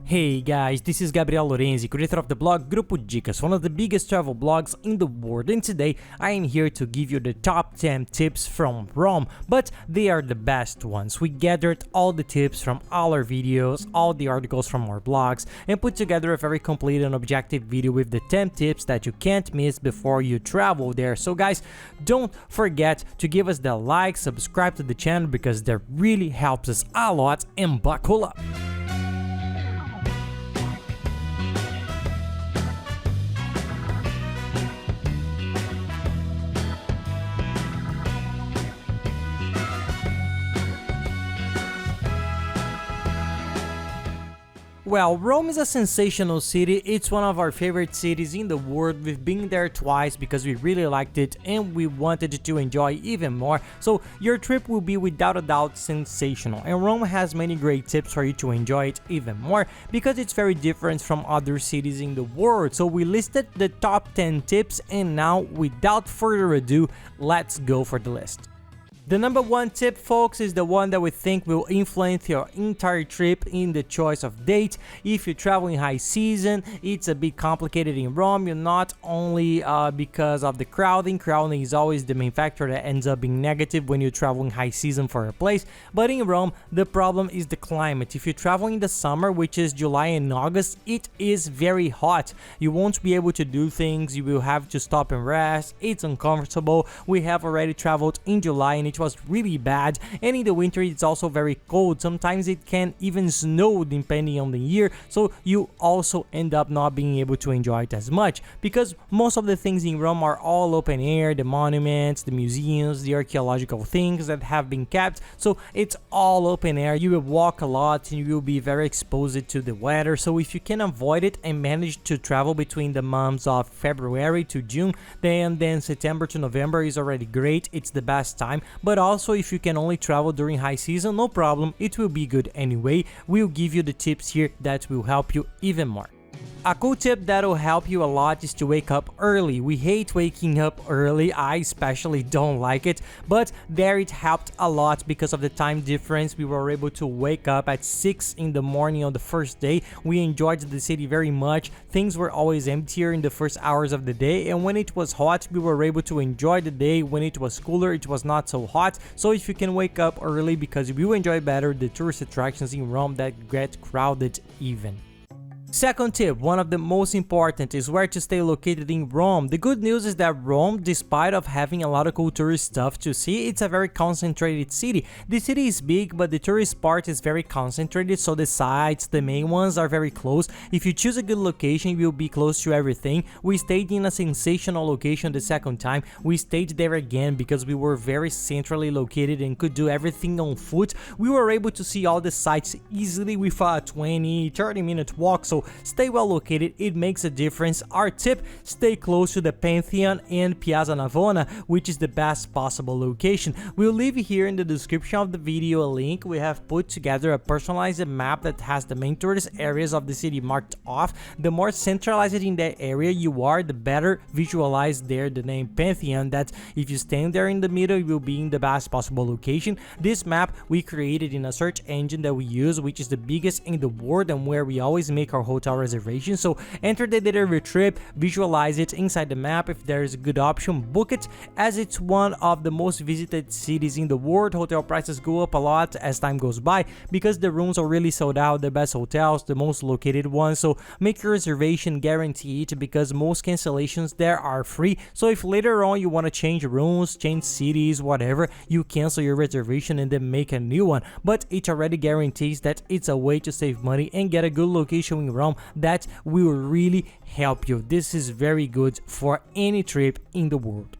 Hey guys, this is Gabriel Lorenzi, creator of the blog Grupo Dicas, one of the biggest travel blogs in the world, and today I am here to give you the top 10 tips from Rome, but they are the best ones. We gathered all the tips from all our videos, all the articles from our blogs, and put together a very complete and objective video with the 10 tips that you can't miss before you travel there. So guys, don't forget to give us the like, subscribe to the channel because that really helps us a lot, and buckle up! Well, Rome is a sensational city. It's one of our favorite cities in the world. We've been there twice because we really liked it and we wanted to enjoy even more. So your trip will be without a doubt sensational. And Rome has many great tips for you to enjoy it even more because it's very different from other cities in the world. So we listed the top 10 tips, and now without further ado, let's go for the list. The number one tip, folks, is the one that we think will influence your entire trip in the choice of date. If you travel in high season, it's a bit complicated in Rome. You're not only because of the crowding. Crowding is always the main factor that ends up being negative when you travel in high season for a place. But in Rome, the problem is the climate. If you travel in the summer, which is July and August, it is very hot. You won't be able to do things. You will have to stop and rest. It's uncomfortable. We have already traveled in July and it was really bad, and in the winter it's also very cold. Sometimes it can even snow depending on the year, so you also end up not being able to enjoy it as much because most of the things in Rome are all open air, the monuments, the museums, the archaeological things that have been kept, so it's all open air. You will walk a lot and you will be very exposed to the weather. So if you can avoid it and manage to travel between the months of February to June, then September to November is already great. It's the best time. But also, if you can only travel during high season, no problem, it will be good anyway. We'll give you the tips here that will help you even more. A cool tip that'll help you a lot is to wake up early. We hate waking up early, I especially don't like it, but there it helped a lot because of the time difference. We were able to wake up at 6 in the morning on the first day. We enjoyed the city very much. Things were always emptier in the first hours of the day, and when it was hot, we were able to enjoy the day. When it was cooler, it was not so hot. So if you can wake up early, because you will enjoy better the tourist attractions in Rome that get crowded even. Second tip, one of the most important, is where to stay located in Rome. The good news is that Rome, despite of having a lot of cool tourist stuff to see, it's a very concentrated city. The city is big, but the tourist part is very concentrated, so the sites, the main ones, are very close. If you choose a good location, you will be close to everything. We stayed in a sensational location the second time. We stayed there again because we were very centrally located and could do everything on foot. We were able to see all the sites easily with a 20-30 minute walk, so stay well located, it makes a difference. Our tip, stay close to the Pantheon and Piazza Navona, which is the best possible location. We'll leave here in the description of the video a link. We have put together a personalized map that has the main tourist areas of the city marked off. The more centralized in that area you are, the better visualized there the name Pantheon, that if you stand there in the middle, you will be in the best possible location. This map we created in a search engine that we use, which is the biggest in the world and where we always make our hotel reservation. So enter the date of your trip, visualize it inside the map. If there is a good option, book it, as it's one of the most visited cities in the world. Hotel prices go up a lot as time goes by because the rooms are really sold out, the best hotels, the most located ones. So make your reservation, guarantee it, because most cancellations there are free. So if later on you want to change rooms, change cities, whatever, you cancel your reservation and then make a new one. But it already guarantees that it's a way to save money and get a good location in Rome that will really help you. This is very good for any trip in the world.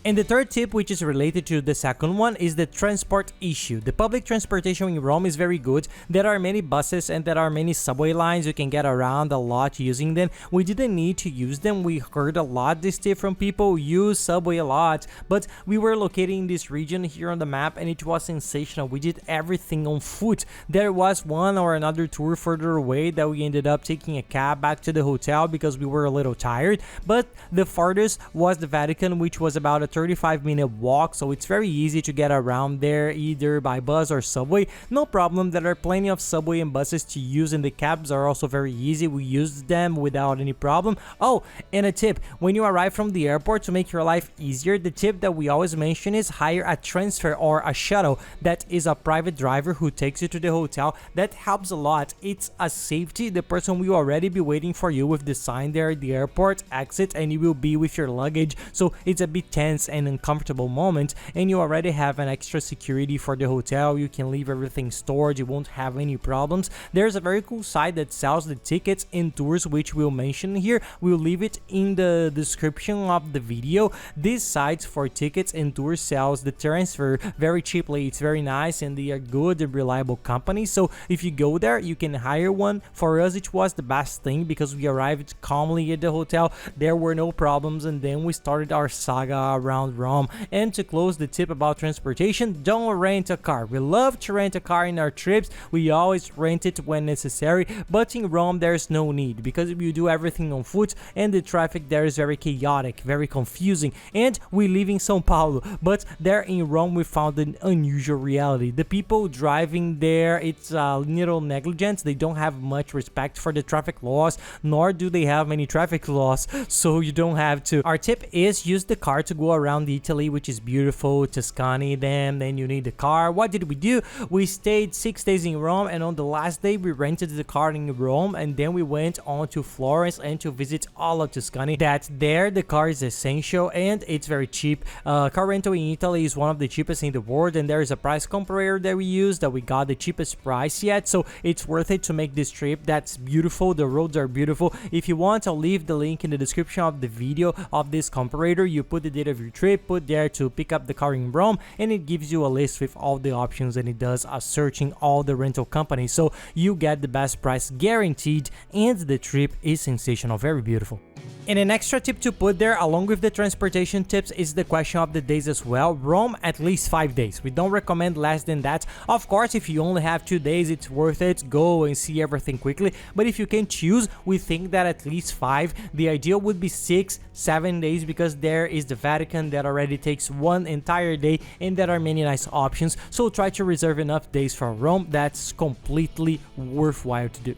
And the third tip, which is related to the second one, is the transport issue. The public transportation in Rome is very good. There are many buses and there are many subway lines. You can get around a lot using them. We didn't need to use them. We heard a lot this tip from people, use subway a lot, but we were located in this region here on the map and it was sensational. We did everything on foot. There was one or another tour further away that we ended up taking a cab back to the hotel because we were a little tired, but the farthest was the Vatican, which was about a 35-minute walk, so it's very easy to get around there either by bus or subway. No problem, there are plenty of subway and buses to use, and the cabs are also very easy. We used them without any problem. Oh, and a tip, when you arrive from the airport, to make your life easier, the tip that we always mention is hire a transfer or a shuttle. That is a private driver who takes you to the hotel. That helps a lot. It's a safety. The person will already be waiting for you with the sign there at the airport exit, and you will be with your luggage, so it's a bit tense and uncomfortable moment, and you already have an extra security for the hotel. You can leave everything stored, you won't have any problems. There's a very cool site that sells the tickets and tours, which we'll mention here. We'll leave it in the description of the video. This site for tickets and tours sells the transfer very cheaply. It's very nice, and they are good and reliable companies, so if you go there you can hire one. For us it was the best thing because we arrived calmly at the hotel, there were no problems, and then we started our saga around Rome. And to close the tip about transportation, don't rent a car. We love to rent a car in our trips, we always rent it when necessary, but in Rome there's no need because you do everything on foot, and the traffic there is very chaotic, very confusing. And we live in São Paulo, but there in Rome we found an unusual reality. The people driving there, it's a little negligent. They don't have much respect for the traffic laws, nor do they have many traffic laws, so you don't have to. Our tip is use the car to go around Italy, which is beautiful, Tuscany, then you need the car. What did we do? We stayed 6 days in Rome, and on the last day we rented the car in Rome, and then we went on to Florence and to visit all of Tuscany. That there the car is essential and it's very cheap. Car rental in Italy is one of the cheapest in the world, and there is a price comparator that we use that we got the cheapest price yet, so it's worth it to make this trip. That's beautiful, the roads are beautiful. If you want, I'll leave the link in the description of the video of this comparator. You put the date of your trip, put there to pick up the car in Rome, and it gives you a list with all the options, and it does a searching all the rental companies, so you get the best price guaranteed, and the trip is sensational, very beautiful. And an extra tip to put there along with the transportation tips is the question of the days as well. Rome, at least 5 days. We don't recommend less than that. Of course, if you only have 2 days, it's worth it. Go and see everything quickly. But if you can choose, we think that at least 5. The ideal would be 6, 7 days because there is the Vatican that already takes 1 entire day, and there are many nice options. So try to reserve enough days for Rome. That's completely worthwhile to do.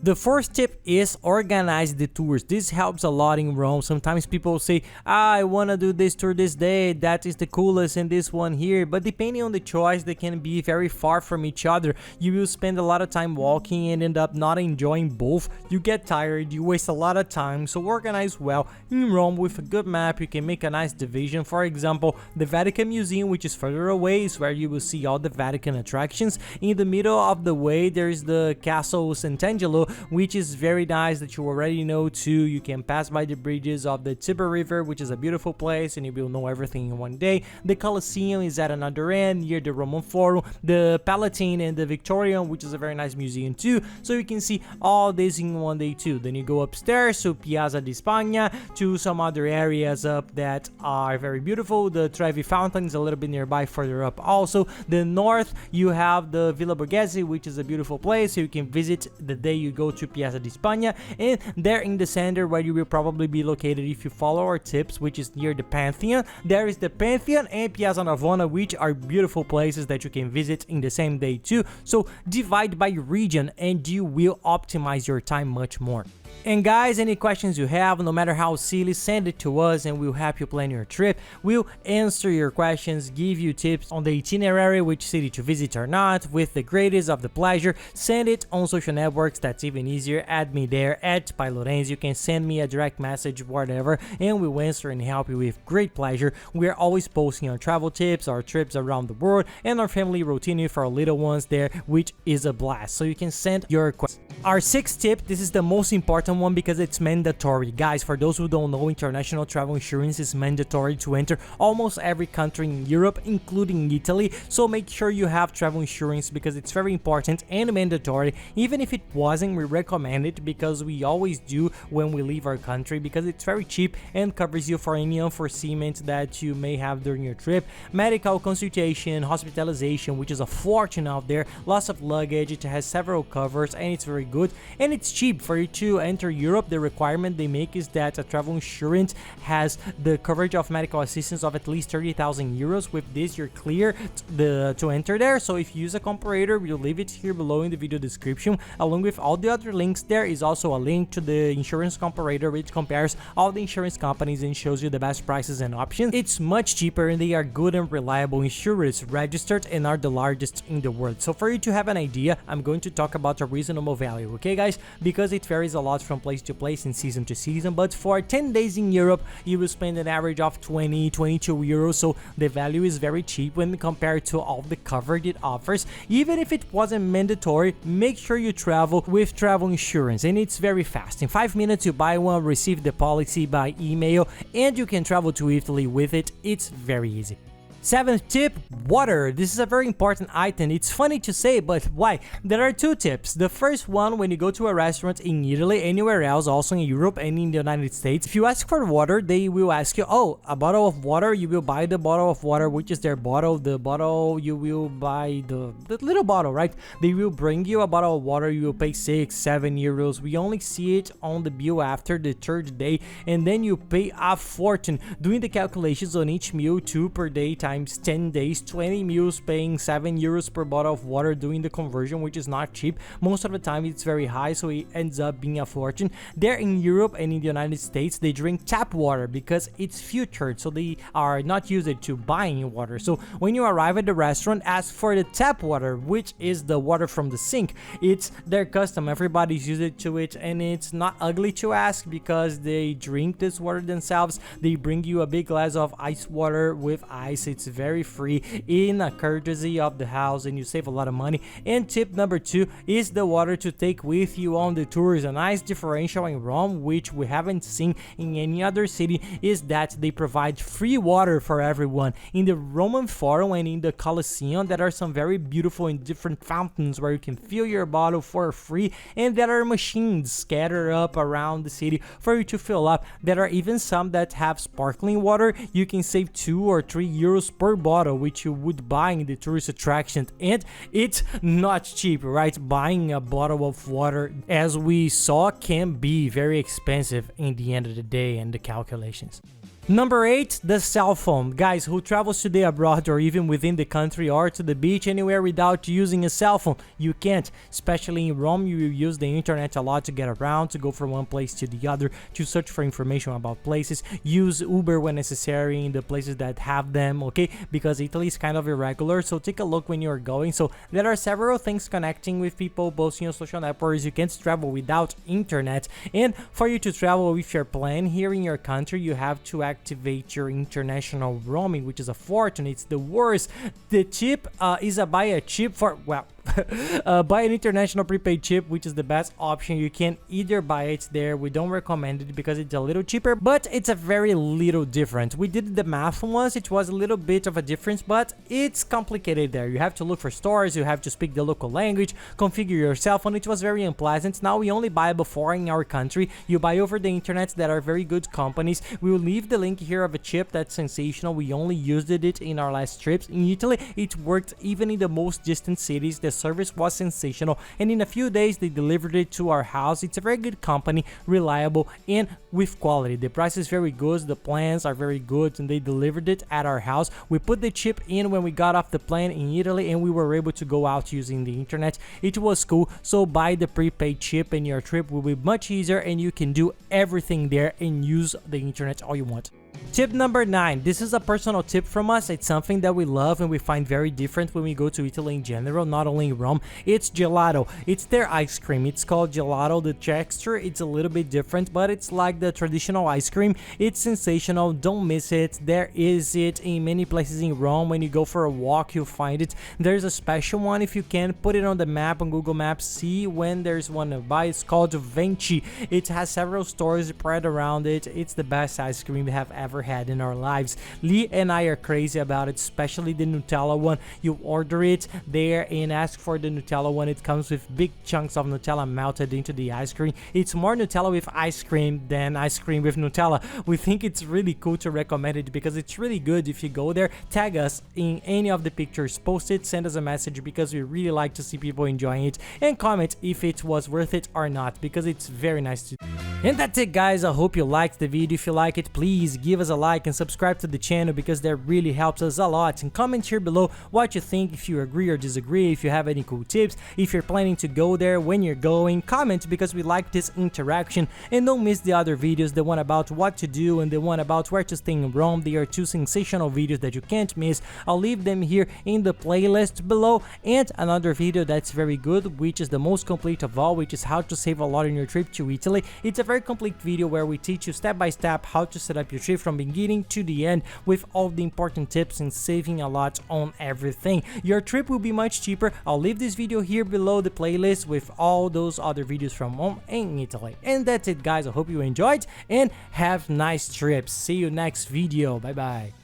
The fourth tip is organize the tours. This helps a lot in Rome. Sometimes people say, I want to do this tour this day, that is the coolest, and this one here, but depending on the choice, they can be very far from each other. You will spend a lot of time walking and end up not enjoying both. You get tired, you waste a lot of time, so organize well. In Rome, with a good map, you can make a nice division. For example, the Vatican Museum, which is further away, is where you will see all the Vatican attractions. In the middle of the way, there is the Castle Sant'Angelo, which is very nice, that you already know too. You can pass by the bridges of the Tiber River, which is a beautiful place, and you will know everything in one day. The Colosseum is at another end, near the Roman Forum. The Palatine and the Victorian, which is a very nice museum too, so you can see all this in one day too. Then you go upstairs to Piazza di Spagna, to some other areas up that are very beautiful. The Trevi Fountain is a little bit nearby further up also. The north, you have the Villa Borghese, which is a beautiful place, so you can visit the day you go to Piazza di Spagna. And there in the center, where you will probably be located if you follow our tips, which is near the Pantheon, there is the Pantheon and Piazza Navona, which are beautiful places that you can visit in the same day too. So divide by region and you will optimize your time much more. And guys, any questions you have, no matter how silly, send it to us and we'll help you plan your trip. We'll answer your questions, give you tips on the itinerary, which city to visit or not, with the greatest of the pleasure. Send it on social networks, that's even easier. Add me there, @PyLorenz. You can send me a direct message, whatever, and we'll answer and help you with great pleasure. We're always posting our travel tips, our trips around the world, and our family routine for our little ones there, which is a blast. So you can send your questions. Our sixth tip, this is the most important one because it's mandatory. Guys, for those who don't know, international travel insurance is mandatory to enter almost every country in Europe, including Italy. So make sure you have travel insurance because it's very important and mandatory. Even if it wasn't, we recommend it because we always do when we leave our country, because it's very cheap and covers you for any unforeseement that you may have during your trip. Medical consultation, hospitalization, which is a fortune out there, loss of luggage, it has several covers and it's very good, and it's cheap. For you to enter Europe, the requirement they make is that a travel insurance has the coverage of medical assistance of at least 30,000 euros. With this, you're clear to enter there. So if you use a comparator, we'll leave it here below in the video description. Along with all the other links, there is also a link to the insurance comparator, which compares all the insurance companies and shows you the best prices and options. It's much cheaper, and they are good and reliable insurers, registered, and are the largest in the world. So for you to have an idea, I'm going to talk about a reasonable value, okay guys, because it varies a lot from place to place and season to season. But for 10 days in Europe, you will spend an average of 22 euros, so the value is very cheap when compared to all the coverage it offers. Even if it wasn't mandatory, make sure you travel with travel insurance, and it's very fast. In 5 minutes you buy one, receive the policy by email, and you can travel to Italy with it. It's very easy. 7th tip, water. This is a very important item. It's funny to say, but why? There are 2 tips. The first one, when you go to a restaurant in Italy, anywhere else, also in Europe and in the United States, if you ask for water, they will ask you, oh, a bottle of water. You will buy the bottle of water, which is their bottle. The bottle, you will buy the little bottle, right? They will bring you a bottle of water. You will pay 6, 7 euros. We only see it on the bill after the 3rd day, and then you pay a fortune. Doing the calculations on each meal, 2 per day times 10 days, 20 meals, paying 7 euros per bottle of water, doing the conversion, which is not cheap. Most of the time it's very high, so it ends up being a fortune. There in Europe and in the United States, they drink tap water because it's filtered, so they are not used to buying water. So when you arrive at the restaurant, ask for the tap water, which is the water from the sink. It's their custom, everybody's used to it, and it's not ugly to ask because they drink this water themselves. They bring you a big glass of ice water with ice. It's very free, in a courtesy of the house, and you save a lot of money. And tip number 2 is the water to take with you on the tours. A nice differential in Rome, which we haven't seen in any other city, is that they provide free water for everyone. In the Roman Forum and in the Colosseum, there are some very beautiful and different fountains where you can fill your bottle for free, and there are machines scattered up around the city for you to fill up. There are even some that have sparkling water. You can save 2 or 3 euros per bottle, which you would buy in the tourist attraction, and it's not cheap, right? Buying a bottle of water, as we saw, can be very expensive in the end of the day and the calculations. Number 8, the cell phone. Guys, who travels today abroad or even within the country or to the beach, anywhere without using a cell phone? You can't. Especially in Rome, you will use the internet a lot to get around, to go from one place to the other, to search for information about places. Use Uber when necessary in the places that have them, okay? Because Italy is kind of irregular, so take a look when you're going. So there are several things connecting with people, posting on social networks. You can't travel without internet. And for you to travel with your plan here in your country, you have to activate your international roaming, which is a fortune. It's the worst. The chip is buy a chip for, well, buy an international prepaid chip, which is the best option. You can either buy it there. We don't recommend it because it's a little cheaper, but it's a very little different. We did the math once. It was a little bit of a difference, but it's complicated there. You have to look for stores, you have to speak the local language, configure your cell phone. It was very unpleasant. Now we only buy before in our country. You buy over the internet. That are very good companies. We will leave the link here of a chip that's sensational. We only used it in our last trips. In Italy, it worked even in the most distant cities. The service was sensational, and in a few days they delivered it to our house. It's a very good company, reliable, and with quality. The price is very good, the plans are very good, and they delivered it at our house. We put the chip in when we got off the plane in Italy, and we were able to go out using the internet. It was cool. So buy the prepaid chip and your trip will be much easier, and you can do everything there and use the internet all you want. Tip number 9. This is a personal tip from us. It's something that we love and we find very different when we go to Italy in general, not only in Rome. It's gelato. It's their ice cream. It's called gelato. The texture, it's a little bit different, but it's like the traditional ice cream. It's sensational. Don't miss it. There is it in many places in Rome. When you go for a walk, you'll find it. There's a special one. If you can, put it on the map, on Google Maps. See when there's one to buy. It's called Venti. It has several stores spread around it. It's the best ice cream we have ever had in our lives. Lee and I are crazy about it, especially the Nutella one. You order it there and ask for the Nutella one. It comes with big chunks of Nutella melted into the ice cream. It's more Nutella with ice cream than ice cream with Nutella. We think it's really cool to recommend it because it's really good. If you go there, tag us in any of the pictures, post it, send us a message, because we really like to see people enjoying it, and comment if it was worth it or not, because it's very nice to do. And that's it, guys. I hope you liked the video. If you like it, please give us a like and subscribe to the channel, because that really helps us a lot. And comment here below what you think, if you agree or disagree, if you have any cool tips, if you're planning to go there, when you're going. Comment, because we like this interaction. And don't miss the other videos, the one about what to do and the one about where to stay in Rome. They are two sensational videos that you can't miss. I'll leave them here in the playlist below, and another video that's very good, which is the most complete of all, which is how to save a lot on your trip to Italy. It's a very complete video where we teach you step by step how to set up your trip from beginning to the end, with all the important tips and saving a lot on everything. Your trip will be much cheaper. I'll leave this video here below the playlist with all those other videos from Rome and Italy. And that's it, guys. I hope you enjoyed and have nice trips. See you next video. Bye bye.